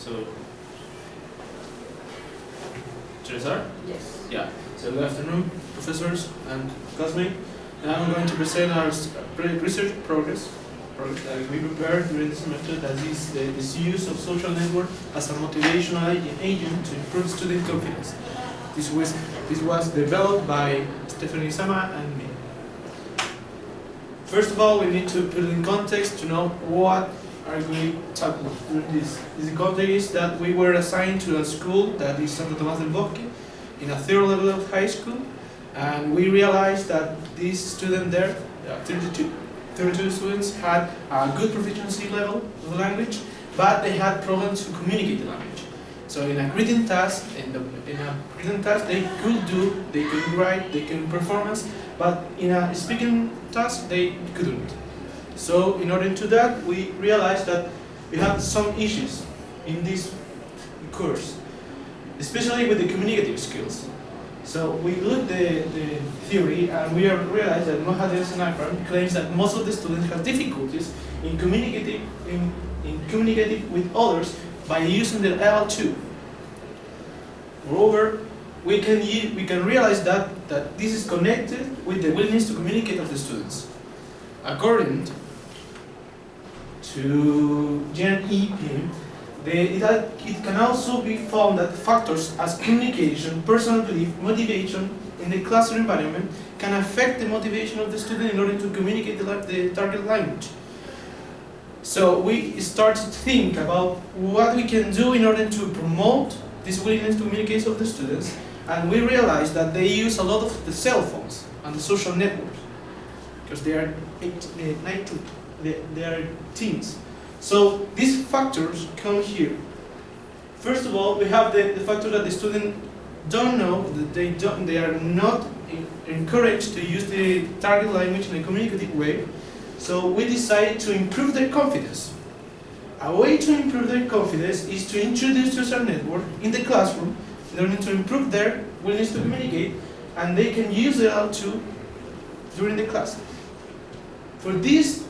So, should I start? Yes. Yeah. So good afternoon, professors and classmates. Now I'm going to present our research progress that we prepared during the semester, that is this use of social network as a motivational agent to improve student confidence. This was developed by Stephanie Sama and me. First of all, we need to put in context to know what are we talking during this. The context is that we were assigned to a school that is Santo Tomás del Bosque in a third level of high school, and we realized that this student there, 32 students, had a good proficiency level of the language, but they had problems to communicate the language. So in a written task, they could write, they could performance, but in a speaking task they couldn't. So in order to that, we realized that we had some issues in this course, especially with the communicative skills. So we looked at the theory, and we realized that Mohades and Akram claims that most of the students have difficulties in communicating with others by using the L2. Moreover, we can realize that this is connected with the willingness to communicate of the students. According to Jan E. Pym, it can also be found that factors as communication, personal belief, motivation in the classroom environment can affect the motivation of the student in order to communicate the target language. So we started to think about what we can do in order to promote this willingness to communicate of the students, and we realized that they use a lot of the cell phones and the social networks because they are 19, they are teens. So these factors come here. First of all, we have the factor that the student don't know, that they are not encouraged to use the target language in a communicative way. So we decided to improve their confidence. A way to improve their confidence is to introduce social network in the classroom in order to improve their willingness to communicate, and they can use it out too during the class. For this,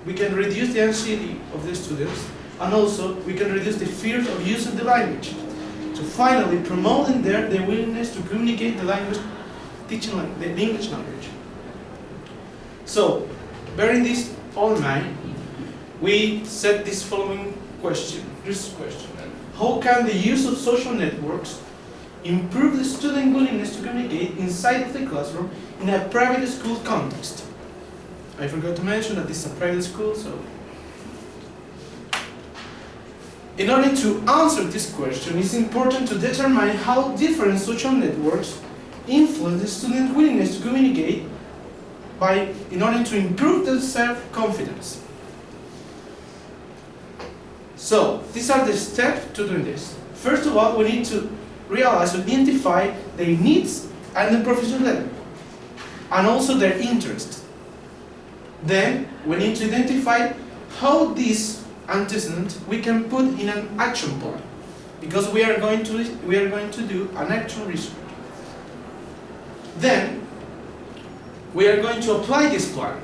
we can reduce the anxiety of the students, and also we can reduce the fear of using the language. So finally, promoting their willingness to communicate the language, teaching the English language. So, bearing this all in mind, we set this following question. This question: how can the use of social networks improve the student willingness to communicate inside of the classroom in a private school context? I forgot to mention that this is a private school, so in order to answer this question, it's important to determine how different social networks influence the student's willingness to communicate in order to improve their self-confidence. So, these are the steps to doing this. First of all, we need to identify their needs and the professional level, and also their interests. Then, we need to identify how this antecedent we can put in an action plan, because we are going to do an action research. Then, we are going to apply this plan,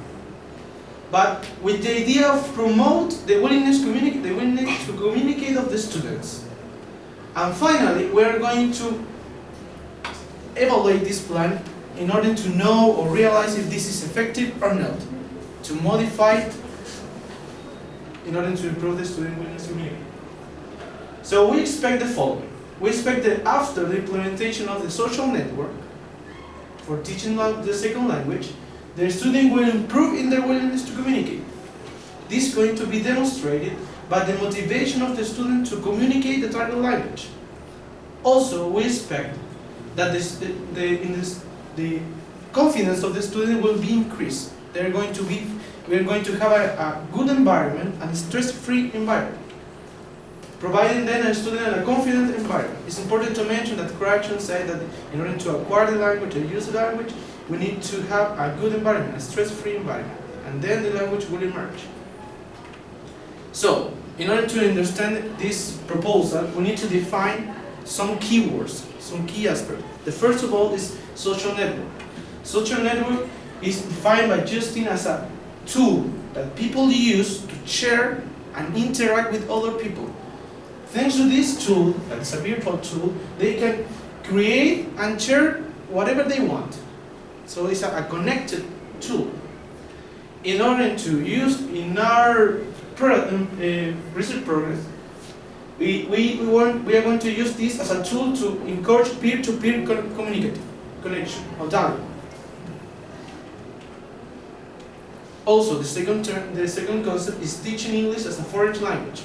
but with the idea of promote the willingness to communicate of the students. And finally, we are going to evaluate this plan in order to know or realize if this is effective or not, to modify it in order to improve the student willingness to communicate. So we expect the following. We expect that after the implementation of the social network for teaching the second language, the student will improve in their willingness to communicate. This is going to be demonstrated by the motivation of the student to communicate the target language. Also, we expect that the confidence of the student will be increased. We are going to have a good environment and a stress-free environment, providing then a student a confident environment. It's important to mention that corrections say that in order to acquire the language or use the language, we need to have a good environment, a stress-free environment, and then the language will emerge. So, in order to understand this proposal, we need to define some keywords, some key aspects. The first of all is social network. Social network is defined by Justin as a tool that people use to share and interact with other people Thanks to this tool, that is a virtual tool, they can create and share whatever they want. So it's a connected tool. In order to use in our research progress, we are going to use this as a tool to encourage peer-to-peer connection or dialogue. Also, the second concept is teaching English as a foreign language.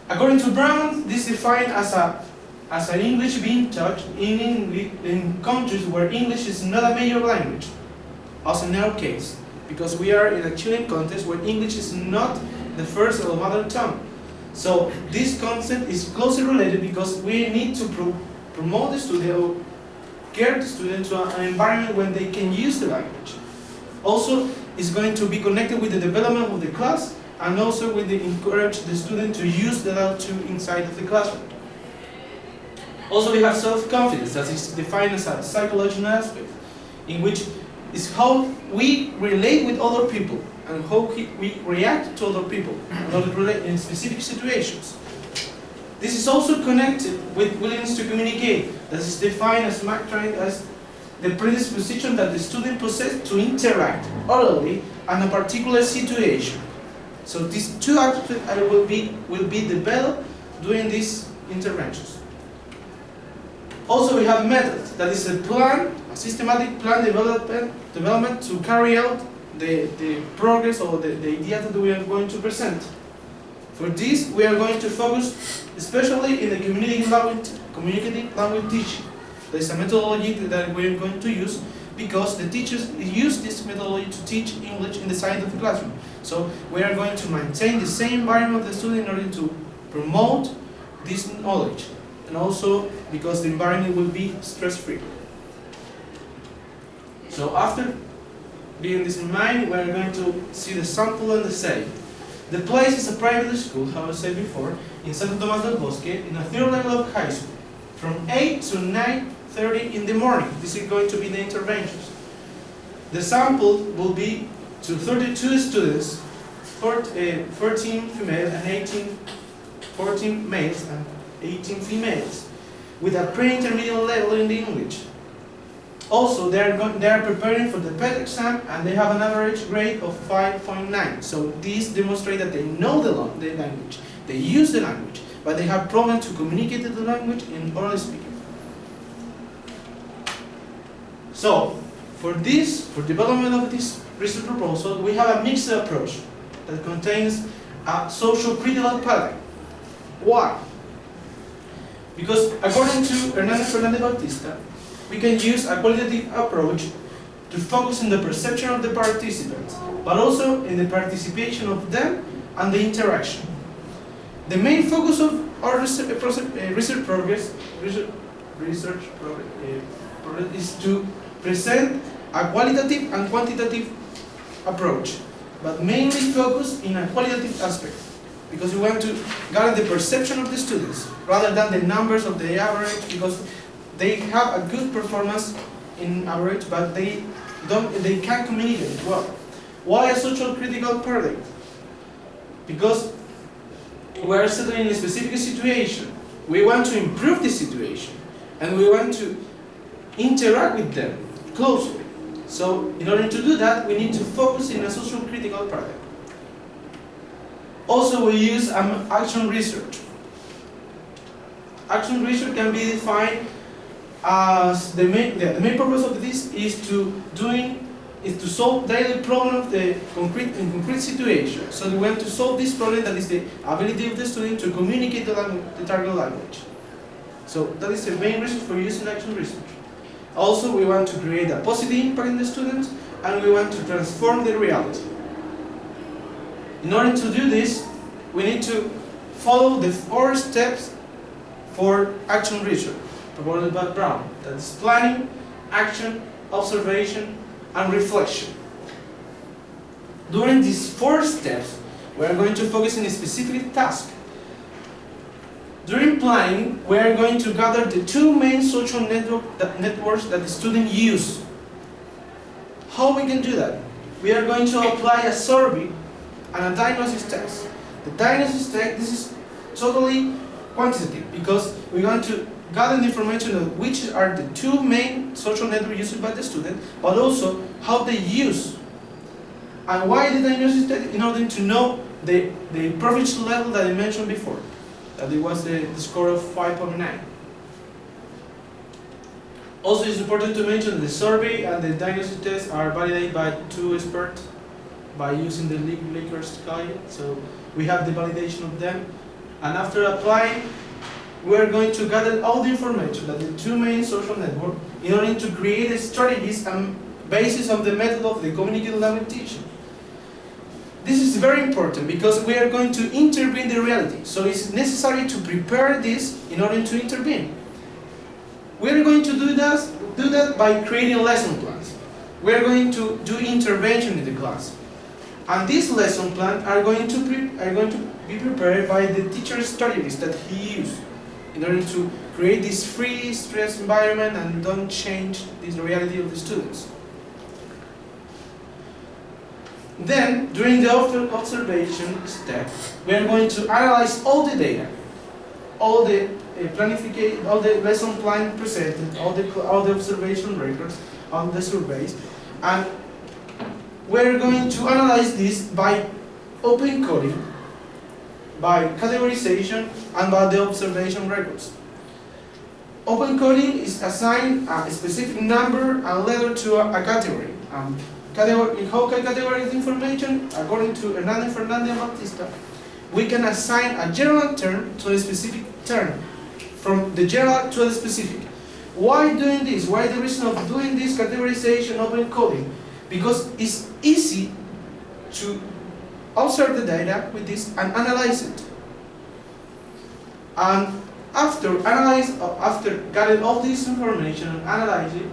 According to Brown, this is defined as an English being taught in countries where English is not a major language, as in our case, because we are in a Chilean context where English is not the first or mother tongue. So this concept is closely related because we need to promote the student or get the student to an environment where they can use the language. Also, it's going to be connected with the development of the class and also with the encourage the student to use the language inside of the classroom. Also, we have self-confidence, that is defined as a psychological aspect, in which is how we relate with other people and how we react to other people in specific situations. This is also connected with willingness to communicate, that is defined as the predisposition that the student possesses to interact orally in a particular situation. So these two aspects will be developed during these interventions. Also, we have methods, that is a systematic plan development to carry out the progress or the idea that we are going to present. For this, we are going to focus especially in the communicative language teaching. There is a methodology that we are going to use because the teachers use this methodology to teach English in the side of the classroom. So we are going to maintain the same environment of the student in order to promote this knowledge, and also because the environment will be stress-free. So after being this in mind, we are going to see the sample and the setting. The place is a private school, how I said before, in Santo Tomás del Bosque, in a third level of high school, from 8 to 9:30 in the morning. This is going to be the interventions. The sample will be to 32 students, 14 females and 14 males and 18 females, with a pre-intermediate level in the English. Also, they are preparing for the PET exam and they have an average grade of 5.9. So these demonstrate that they know the language, they use the language, but they have problems to communicate the language in oral speaking. So, for development of this research proposal, we have a mixed approach that contains a social critical paradigm. Why? Because according to Hernandez Bautista, we can use a qualitative approach to focus on the perception of the participants, but also in the participation of them and the interaction. The main focus of our research progress is to present a qualitative and quantitative approach, but mainly focus in a qualitative aspect, because we want to gather the perception of the students rather than the numbers of the average, because they have a good performance in average, but they can't communicate well. Why a social critical paradigm? Because we are settling in a specific situation. We want to improve the situation, and we want to interact with them closely. So, in order to do that, we need to focus in a social critical paradigm. Also, we use action research. Action research can be defined as the main purpose of this is to solve daily problems in concrete situations. So we want to solve this problem, that is the ability of the student to communicate the target language. So that is the main reason for using action research. Also, we want to create a positive impact in the students, and we want to transform the reality. In order to do this, we need to follow the 4 steps for action research proposed by Brown. That is planning, action, observation, and reflection. During these 4 steps, we are going to focus on a specific task. During planning, we are going to gather the 2 main social networks that the students use. How we can do that? We are going to apply a survey and a diagnosis test. The diagnosis test, this is totally quantitative, because we're going to gather the information of which are the two main social networks used by the student, but also how they use and why the diagnosis study, in order to know the proficiency level that I mentioned before, that it was the score of 5.9. Also, it's important to mention the survey and the diagnosis test are validated by two experts by using the Likert scale. So we have the validation of them, and after applying, we're going to gather all the information that the two main social networks in order to create strategies and basis of the method of the communicative language teaching. This is very important because we are going to intervene the reality. So it's necessary to prepare this in order to intervene. We are going to do that by creating lesson plans. We are going to do intervention in the class. And these lesson plans are going to be prepared by the teacher's strategies that he used in order to create this free stress environment and don't change this reality of the students. Then, during the observation step, we are going to analyze all the data, all the planification, all the lesson plan presented, all the observation records, all the surveys, and we're going to analyze this by open coding, by categorization, and by the observation records. Open coding is assign a specific number and letter to a category. In how can categorize information? According to Hernandez Fernandez Bautista, we can assign a general term to a specific term, from the general to the specific. Why doing this? Why the reason of doing this categorization open coding? Because it's easy to observe the data with this and analyze it. And after gathering all this information and analyze it,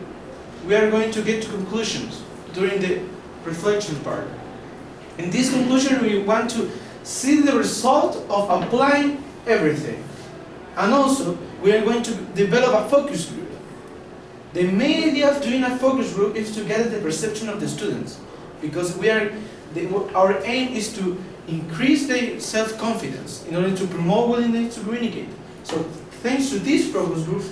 we are going to get to conclusions during the reflection part. In this conclusion, we want to see the result of applying everything. And also, we are going to develop a focus group. The main idea of doing a focus group is to get the perception of the students, because our aim is to increase their self-confidence in order to promote willingness to communicate. So, thanks to this focus group,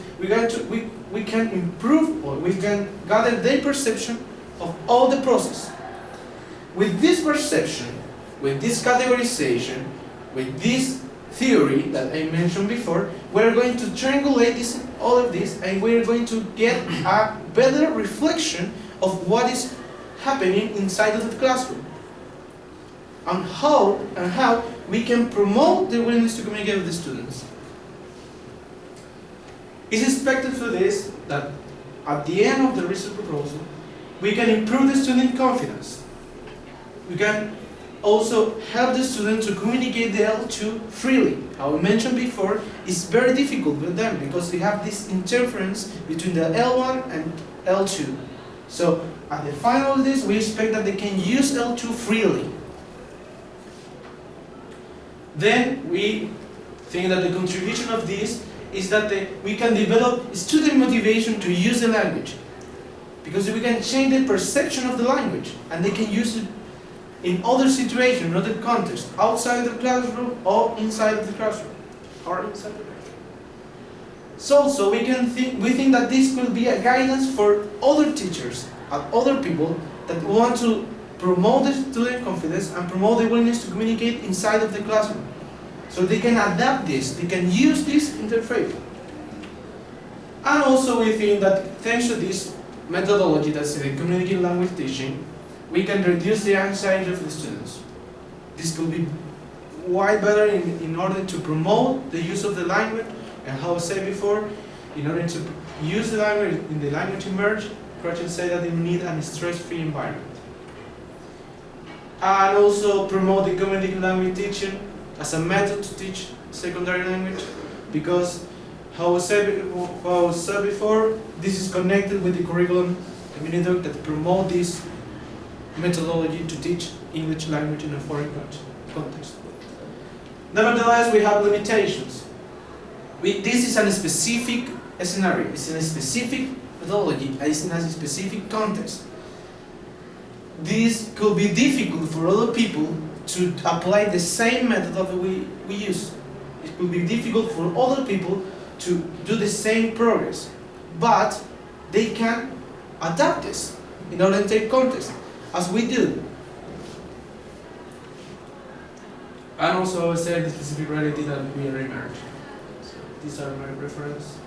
we can improve, or we can gather their perception of all the process. With this perception, with this categorization, with this theory that I mentioned before, we're going to triangulate all of this, and we're going to get a better reflection of what is happening inside of the classroom, and how we can promote the willingness to communicate with the students. It's expected for this that at the end of the research proposal, we can improve the student confidence. We can also help the student to communicate the L2 freely. As I mentioned before, it's very difficult with them because they have this interference between the L1 and L2. So at the final of this, we expect that they can use L2 freely. Then we think that the contribution of this is that we can develop student motivation to use the language, because we can change the perception of the language and they can use it in other situations, in other contexts, outside the classroom or inside of the classroom. So we think that this could be a guidance for other teachers and other people that want to promote the student confidence and promote the willingness to communicate inside of the classroom. So they can adapt this, they can use this interface. And also we think that thanks to this methodology, that's the communicative language teaching, we can reduce the anxiety of the students. This could be way better in order to promote the use of the language, and how I said before, in order to use the language in the language emerge, Croatians say that they need a stress-free environment. And also promote the communicative language teaching as a method to teach secondary language, because how I said before, this is connected with the curriculum community that promote this methodology to teach English language in a foreign context. Nevertheless, we have limitations. This is a specific scenario, it's in a specific methodology, it's in a specific context. This could be difficult for other people to apply the same method that we use it will be difficult for other people to do the same progress, but they can adapt this in order to take contest, as we do. And also say the specific reality that we are emerging. So these are my references.